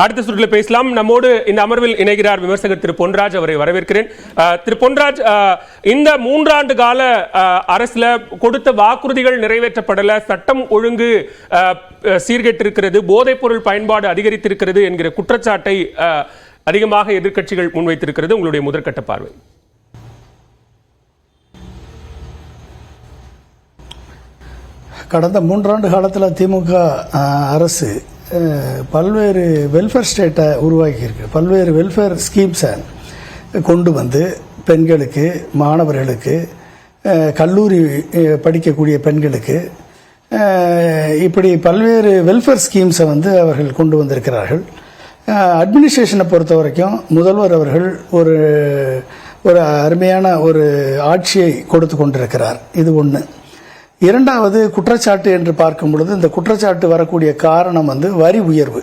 அடுத்த சுற்றில் பேசலாம். நம்மோடு இந்த அமர்வில் இணைகிறார் விமர்சகர் திரு பொன்ராஜ். அவரை வரவேற்கிறேன். திரு பொன்ராஜ், இந்த 3 ஆண்டு கால அரசுல கொடுத்த வாக்குறுதிகள் நிறைவேற்றப்படல, சட்டம் ஒழுங்கு சீர்கெட்டிருக்கிறது, போதைப் பொருள் பயன்பாடு அதிகரித்திருக்கிறது என்கிற குற்றச்சாட்டை அதிகமாக எதிர்க்கட்சிகள் முன்வைத்திருக்கிறது. உங்களுடைய முதற்கட்ட பார்வை? கடந்த 3 ஆண்டு காலத்தில் திமுக அரசு பல்வேறு வெல்ஃபேர் ஸ்டேட்டை உருவாக்கியிருக்கு. பல்வேறு வெல்ஃபேர் ஸ்கீம்ஸை கொண்டு வந்து பெண்களுக்கு, மாணவர்களுக்கு, கல்லூரி படிக்கக்கூடிய பெண்களுக்கு இப்படி பல்வேறு வெல்ஃபேர் ஸ்கீம்ஸை வந்து அவர்கள் கொண்டு வந்திருக்கிறார்கள். அட்மினிஸ்ட்ரேஷனை பொறுத்த வரைக்கும் முதல்வர் அவர்கள் ஒரு அருமையான ஒரு ஆட்சியை கொடுத்து கொண்டிருக்கிறார். இது ஒன்று. இரண்டாவது, குற்றச்சாட்டு என்று பார்க்கும் பொழுது இந்த குற்றச்சாட்டு வரக்கூடிய காரணம் வந்து வரி உயர்வு.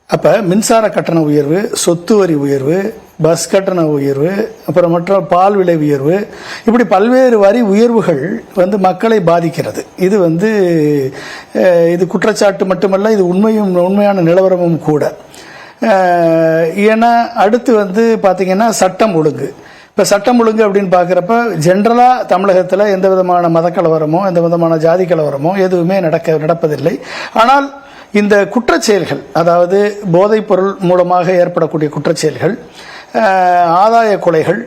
அப்போ மின்சார கட்டண உயர்வு, சொத்து வரி உயர்வு, பஸ் கட்டண உயர்வு, அப்புறம் மற்ற பால் விலை உயர்வு, இப்படி பல்வேறு வரி உயர்வுகள் வந்து மக்களை பாதிக்கிறது. இது வந்து இது குற்றச்சாட்டு மட்டுமல்ல, இது உண்மையான நிலவரமும் கூட. ஏன்னா அடுத்து வந்து பார்த்தீங்கன்னா சட்டம் ஒழுங்கு. இப்போ சட்டம் ஒழுங்கு அப்படின்னு பார்க்குறப்ப ஜென்ரலாக தமிழகத்தில் எந்த விதமான மத கலவரமோ எந்த விதமான ஜாதி கலவரமோ எதுவுமே நடப்பதில்லை. ஆனால் இந்த குற்றச்செயல்கள், அதாவது போதைப் பொருள் மூலமாக ஏற்படக்கூடிய குற்றச்செயல்கள், ஆதாய கொலைகள்,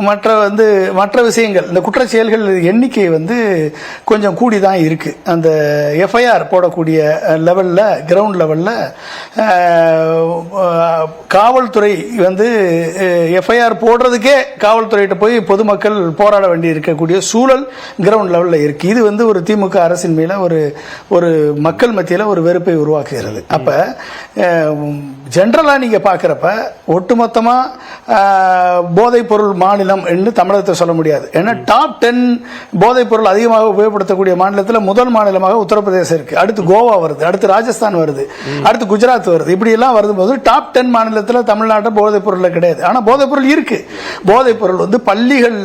மற்ற விஷயங்கள், இந்த குற்றச்செயல்கள் எண்ணிக்கை வந்து கொஞ்சம் கூடி தான் இருக்கு. அந்த எஃப்ஐஆர் போடக்கூடிய லெவலில், கிரவுண்ட் லெவலில் காவல்துறை வந்து எஃப்ஐஆர் போடுறதுக்கே காவல்துறையிட்ட போய் பொதுமக்கள் போராட வேண்டி இருக்கக்கூடிய சூழல் கிரவுண்ட் லெவலில் இருக்கு. இது வந்து ஒரு திமுக அரசின் மேல ஒரு மக்கள் மத்தியில் ஒரு வெறுப்பை உருவாக்குகிறது. அப்ப ஜென்ரலா நீங்க பாக்குறப்ப ஒட்டுமொத்தமா போதைப் பொருள் மாநிலம் என்று தமிழகத்தை சொல்ல முடியாது. ஏன்னா டாப் 10 போதைப் பொருள் அதிகமாக உபயோகப்படுத்தக்கூடிய மாநிலத்தில் முதல் மாநிலமாக உத்தரப்பிரதேசம் இருக்கு. அடுத்து கோவா வருது, அடுத்து ராஜஸ்தான் வருது, அடுத்து குஜராத் வருது. இப்படி எல்லாம் வருது போது டாப் 10 மாநிலத்தில் தமிழ்நாட்டில் போதைப் பொருள் கிடையாது. ஆனா போதைப் பொருள் இருக்கு. போதைப் பொருள் வந்து பள்ளிகள்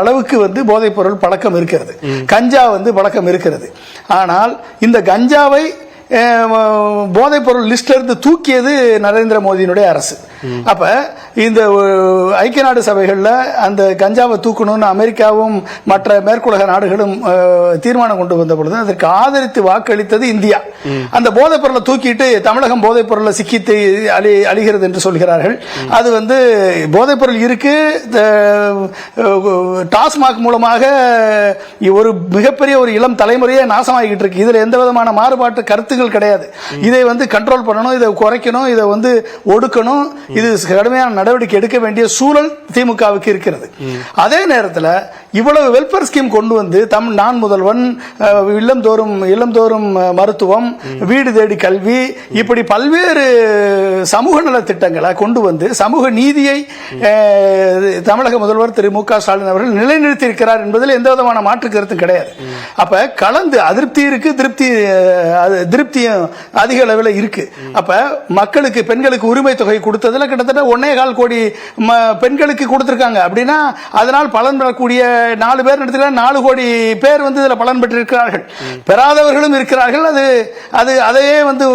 அளவுக்கு வந்து போதைப் பொருள் பழக்கம் இருக்கிறது. கஞ்சா வந்து பழக்கம் இருக்கிறது. ஆனால் இந்த கஞ்சாவை போதைப் பொருள் லிஸ்ட்ல இருந்து தூக்கியது நரேந்திர மோடியினுடைய அரசு. அப்ப இந்த ஐக்கிய நாடு சபைகள்ல அந்த கஞ்சாவை தூக்கணும்னு அமெரிக்காவும் மற்ற மேற்குலக நாடுகளும் தீர்மானம் கொண்டு வந்த பொழுது அதற்கு ஆதரித்து வாக்களித்தது இந்தியா. அந்த போதைப் பொருளை தூக்கிட்டு தமிழகம் போதைப் பொருளை சிக்கித்து அழிகிறது என்று சொல்கிறார்கள். அது வந்து போதைப் பொருள் இருக்கு. டாஸ்மாக் மூலமாக ஒரு மிகப்பெரிய ஒரு இளம் தலைமுறையே நாசமாகிட்டு இருக்கு. இதுல எந்த விதமான மாறுபாட்டு கருத்துக்கள் கிடையாது. இதை வந்து கண்ட்ரோல் பண்ணணும், இதை குறைக்கணும், இதை வந்து ஒடுக்கணும். இது கடுமையான நடவடிக்கை எடுக்க வேண்டிய சூழல் திமுகவுக்கு இருக்கிறது. அதே நேரத்தில் இவ்வளவு வெல்ஃபேர் ஸ்கீம் கொண்டு வந்து நான் முதல்வன், இல்லந்தோறும் மருத்துவம், வீடு தேடி கல்வி, இப்படி பல்வேறு சமூக நல திட்டங்களை கொண்டு வந்து சமூக நீதியை தமிழக முதல்வர் திரு மு.க. ஸ்டாலின் அவர்கள் நிலைநிறுத்தி இருக்கிறார் என்பதில் எந்த விதமான மாற்று கருத்தும் கிடையாது. அப்ப கலந்து அதிருப்தி இருக்கு, திருப்தியும் அதிக அளவில் இருக்கு. அப்ப மக்களுக்கு, பெண்களுக்கு உரிமை தொகை கொடுத்ததுல கிட்டத்தட்ட 1.25 கோடி பெண்களுக்கு கொடுத்திருக்காங்க. அப்படின்னா அதனால் பலன் பெறக்கூடிய 4 பேர் எடுத்துக்கிற 4 கோடி பேர் வந்து இதுல பலன் பெற்றிருக்கிறார்கள். பெறாதவர்களும் இருக்கிறார்கள். அதையே வந்து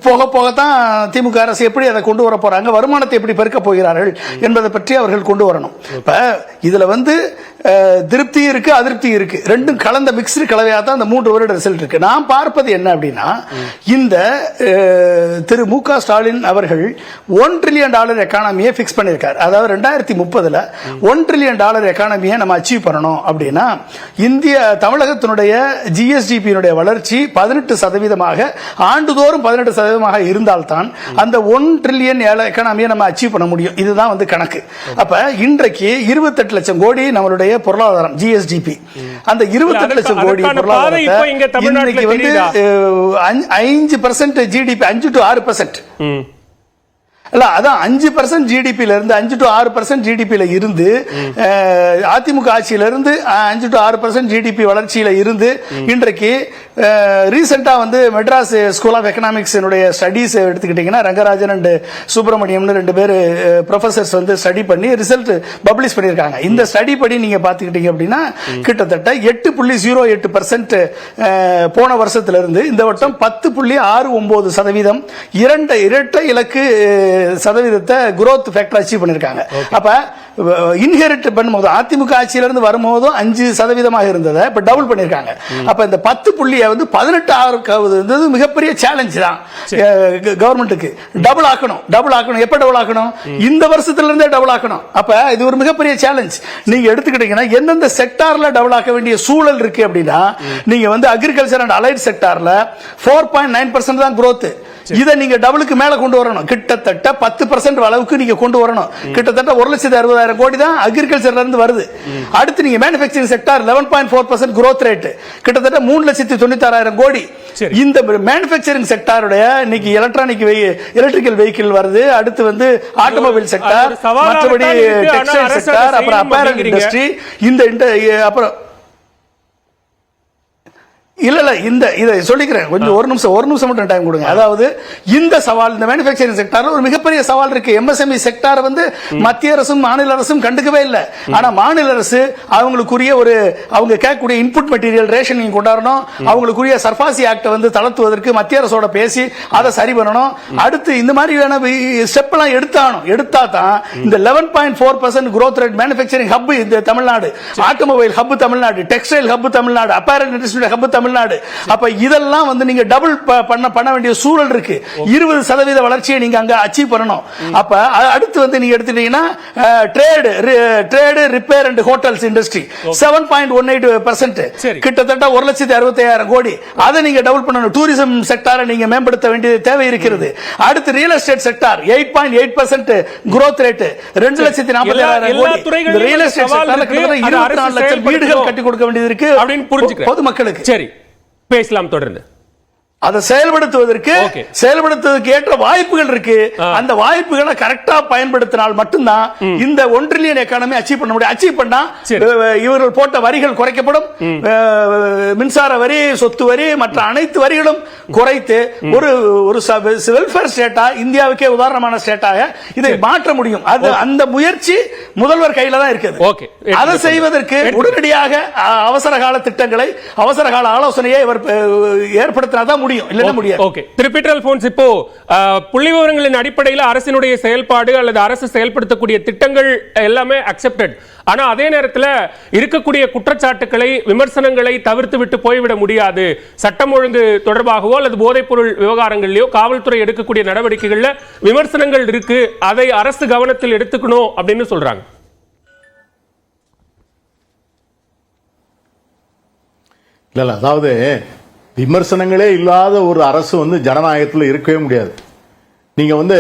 போகத்தான் திமுக அரசு எப்படி அதை கொண்டு வர போறாங்க, வருமானத்தை எப்படி பெருக்க போகிறார்கள் என்பதை பற்றி அவர்கள் கொண்டு வரணும். இப்ப இதுல வந்து திருப்தி இருக்கு, அதிருப்தி இருக்கு, ரெண்டும் கலந்த மிக்ஸ்டு கலவையா தான் இந்த 3 வருட ரிசல்ட் இருக்கு. நான் பார்ப்பது என்ன அப்படின்னா, இந்த திரு மு.க. ஸ்டாலின் அவர்கள் $1 trillion எக்கானமியை பிக்ஸ் பண்ணிருக்காரு. அதாவது 2030 $1 trillion எக்கானமியை நம்ம அச்சீவ் பண்ணணும் அப்படின்னா தமிழகத்தினுடைய ஜிஎஸ்டிபியினுடைய வளர்ச்சி 18% ஆண்டுதோறும் 18% இருந்தால்தான் அந்த 1 trillion எக்கானமியை நம்ம அச்சீவ் பண்ண முடியும். இதுதான் வந்து கணக்கு. அப்ப இன்றைக்கு 28 லட்சம் கோடி நம்மளுடைய பொருளாதாரம் ஜிஎஸ்டிபி. அந்த 28 லட்சம் கோடி பொருளாதாரத்தை இன்னைக்கு வந்து 5% ஜிடிபி, 5 to 6%. இல்ல அதான் 5% ஜிடிபில இருந்து 5 to 6% ஜிடிபில இருந்து அதிமுக ஆட்சியில இருந்து 5 to 6% ஜிடிபி வளர்ச்சியில இருந்து இன்றைக்கு ரீசெண்டா வந்து Madras school of economics studies எடுத்துக்கிட்டீங்கன்னா ரங்கராஜன் அண்ட் சுப்பிரமணியம்னு 2 பேர் ப்ரொஃபசர்ஸ் வந்து ஸ்டடி பண்ணி ரிசல்ட் பப்ளிஷ் பண்ணியிருக்காங்க. இந்த ஸ்டடி படி நீங்க பாத்துக்கிட்டீங்க அப்படின்னா கிட்டத்தட்ட 8.08% போன வருஷத்துல இருந்து இந்த வட்டம் 10.69% இரட்டை இலக்கு சதவீதத்தை growth factor அச்சீவ் பண்ணிருக்காங்க. அப்ப இன்ஹெரிட் பண்ணும்போது அதிமுக ஆட்சியில இருந்து வரும்போதும் 5% இருந்ததை இப்ப டபுள் பண்ணிருக்காங்க. அப்ப இந்த 10 புள்ளியை வந்து 18 மிகப்பெரிய சேலஞ்ச் தான் கவர்மெண்ட்டுக்கு. டபுள் ஆக்கணும். எப்ப டபுள் ஆக்கணும்? இந்த வருஷத்துல இருந்தே டபுள் ஆக்கணும். அப்ப இது ஒரு மிகப்பெரிய சேலஞ்ச். நீங்க எடுத்துக்கிட்டீங்கன்னா எந்தெந்த செக்டார்ல டபுள் ஆக்க வேண்டிய சூழல் இருக்கு அப்படின்னா நீங்க வந்து அக்ரிகல்ச்சர் அண்ட் அலைட் செக்டார்ல 4.9% தான் growth. இதை நீங்க டபுளுக்கு மேல கொண்டு வரணும். கிட்டத்தட்ட 10% அளவுக்கு நீங்க கொண்டு வரணும். கிட்டத்தட்ட 1,60,000 கோடி தான் அக்ரிகல்ச்சர்ல இருந்து வருது. அடுத்து நீங்க மேனுஃபேக்சரிங் செக்டார் 11.4% growth rate, கிட்டத்தட்ட 3,96,000 கோடி. இந்த மேனுஃபேக்சரிங் செக்டாருடைய இன்னைக்கு எலக்ட்ரிக்கல் வெஹிக்கிள் வருது. அடுத்து வந்து ஆட்டோமொபைல் செக்டார், மற்றபடி டெக்ஸ்டைல் செக்டார், அப்புறம் அப்பேரல் இண்டஸ்ட்ரி, அப்புறம் இல்ல இதை சொல்லிக்கிறேன். கொஞ்சம் ஒரு நிமிஷம் மட்டும் டைம் கொடுங்க. அதாவது இந்த சவால் இந்த மேனுஃபேக்சரிங் செக்டார்ல ஒரு மிகப்பெரிய சவால் இருக்கு. எம்எஸ்எம்இ செக்டார் வந்து மத்திய அரசும் மாநில அரசும் கண்டுக்கவே இல்லை. ஆனா மாநில அரசு அவங்களுக்குரிய அவங்க கேட்கக்கூடிய இன்புட் மெட்டீரியல் ரேஷன் நீங்க கொண்டாடணும். அவங்களுக்குரிய சர்பாசி ஆக்ட் வந்து தளர்த்துவதற்கு மத்திய அரசோட பேசி அதை சரி பண்ணணும். அடுத்து இந்த மாதிரியான ஸ்டெப் எல்லாம் எடுத்தா தான் இந்த 11.4% growth rate மேனுஃபேக்சரிங் ஹப் இந்த Tamil Nadu, automobile hub Tamil Nadu, textile hub Tamil Nadu, apparel industry hub Tamil Nadu. அப்ப இதெல்லாம் வந்து நீங்க டபுள் பண்ண வேண்டிய சூழல் இருக்கு. 20% வளர்ச்சியை நீங்க அங்க அச்சீவ் பண்ணணும். அப்ப அடுத்து வந்து நீங்க எடுத்துட்டீங்கன்னா trade repair and hotels industry 7.18%, கிட்டத்தட்ட 1,65,000 கோடி. அதை நீங்க டபுள் பண்ணணும். டூரிசம் செக்டாரை நீங்க மேம்படுத்த வேண்டிய தேவை இருக்கிறது. அடுத்து real estate sector 8.8% growth rate, 2,40,000 கோடி. ரியல் எஸ்டேட் செக்டார்ல 24 லட்சம் வீடுகள் கட்டி கொடுக்க வேண்டியது இருக்கு பொதுமக்களுக்கு. சரி, பேசலாம் தொடர்ந்து. அதை செயல்படுத்துவதற்கு ஏற்ற வாய்ப்புகள் இருக்கு. அந்த வாய்ப்புகளை கரெக்டா பயன்படுத்தினால் மட்டும்தான் இந்த 1 ட்ரில்லியன் எக்கானமி அச்சீவ் பண்ண முடியும். அச்சீவ் பண்ணா இவர்கள் போட்ட வரிகள் குறைக்கப்படும். மின்சார வரி, சொத்து வரி, மற்ற அனைத்து வரிகளும் குறைத்து ஒரு வெல்ஃபேர் ஸ்டேட்டா, இந்தியாவுக்கே உதாரணமான ஸ்டேட்டாக இதை மாற்ற முடியும். அந்த முயற்சி முதல்வர் கையில தான் இருக்குது. அதை செய்வதற்கு உடனடியாக அவசர கால திட்டங்களை, அவசர கால ஆலோசனையை ஏற்படுத்தினாதான் இப்போ புள்ளிவிவரங்களின் அடிப்படையில் அரசினுடைய செயல்பாடு அல்லது அரசு செயல்படுத்தக்கூடிய திட்டங்கள் எல்லாமே அக்செப்டட். ஆனா அதே நேரத்தில் இருக்கக்கூடிய குற்றச்சாட்டுகளை, விமர்சனங்களை தவிர்த்து விட்டு போய்விட முடியாது. சட்டம் ஒழுங்கு தொடர்பாகவோ அல்லது போதைப் பொருள் விவகாரங்களிலோ காவல்துறை எடுக்கக்கூடிய நடவடிக்கைகள்ல விமர்சனங்கள் இருக்கு. அதை அரசு கவனத்தில் எடுத்துக்கணும் அப்படின்னு சொல்றாங்க. இல்ல, அதாவது விமர்சனங்களே இல்லாத ஒரு அரசு வந்து ஜனநாயகத்தில் இருக்கவே முடியாது. நீங்க வந்து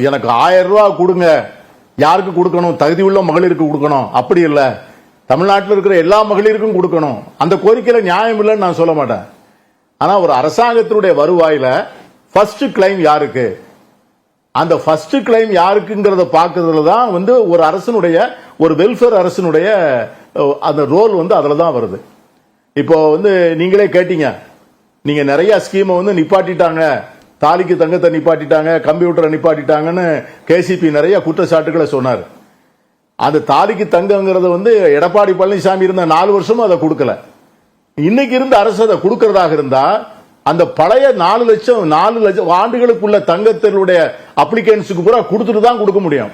எனக்கு 1000 ரூபாய் கொடுங்க, யாருக்கு கொடுக்கணும்? தகுதி உள்ள மகளிருக்கு கொடுக்கணும். அப்படி இல்லை, தமிழ்நாட்டில் இருக்கிற எல்லா மகளிருக்கும் கொடுக்கணும். அந்த கோரிக்கையில நியாயம் இல்லைன்னு நான் சொல்ல மாட்டேன். ஆனா ஒரு அரசாங்கத்தினுடைய வருவாயில ஃபர்ஸ்ட் கிளைம் யாருக்கு, அந்த ஃபர்ஸ்ட் கிளைம் யாருக்குங்கிறத பார்க்கறதுல தான் வந்து ஒரு அரசனுடைய, ஒரு வெல்ஃபேர் அரசனுடைய அந்த ரோல் வந்து அதுல தான் வருது. இப்போ வந்து நீங்களே கேட்டீங்க, நீங்க நிறைய ஸ்கீமை வந்து நிப்பாட்டிட்டாங்க, தாலிக்கு தங்கத்தை நிப்பாட்டிட்டாங்க, கம்ப்யூட்டரை நிப்பாட்டிட்டாங்கன்னு கேசிபி நிறைய குற்றச்சாட்டுகளை சொன்னார். அந்த தாலிக்கு தங்கங்கிறத வந்து எடப்பாடி பழனிசாமி இருந்த 4 வருஷமும் அதை கொடுக்கல. இன்னைக்கு இருந்த அரசு அதை கொடுக்கறதாக இருந்தா அந்த பழைய 4 லட்சம் ஆண்டுகளுக்குள்ள தங்கத்தினுடைய அப்ளிகன்ஸுக்கு பூரா கொடுத்துட்டு தான் கொடுக்க முடியும்.